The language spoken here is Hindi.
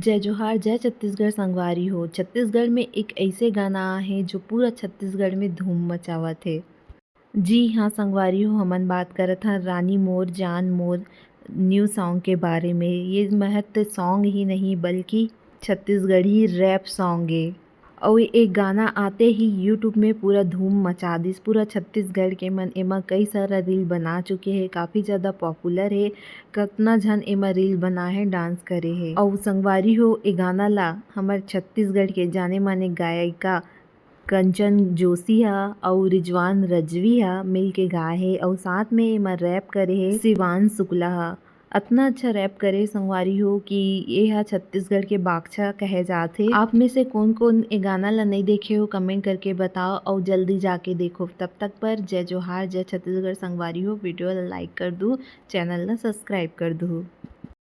जय जोहार जय छत्तीसगढ़ संगवारी हो। छत्तीसगढ़ में एक ऐसे गाना है जो पूरा छत्तीसगढ़ में धूम मचावत है। जी हाँ संगवारी हो, हमन बात करत हन रानी मोर जान मोर न्यू सॉन्ग के बारे में। ये महत्व सॉन्ग ही नहीं बल्कि छत्तीसगढ़ी रैप सॉन्ग है। और एक गाना आते ही यूट्यूब में पूरा धूम मचा दिस। पूरा छत्तीसगढ़ के मन एमा कई सारा रील बना चुके हैं, काफ़ी ज़्यादा पॉपुलर है। कितना झन एमा रील बना है, डांस करे है। और संगवारी हो, ए गाना ला हमार छत्तीसगढ़ के जाने माने गायिका कंचन जोशी हा और रिजवान रजवी हा मिल के गाए हे। और साथ में एमा रैप करे हे शिवान शुक्ला हा। अतना अच्छा रैप करे संगवारी हो कि ये हा छत्तीसगढ़ के बादशाह कहे जाथे। आप में से कौन कौन ए गाना ला नहीं देखे हो कमेंट करके बताओ और जल्दी जाके देखो। तब तक पर जय जोहार जय छत्तीसगढ़ संगवारी हो। वीडियो ला लाइक कर दो, चैनल ला सब्सक्राइब कर दो।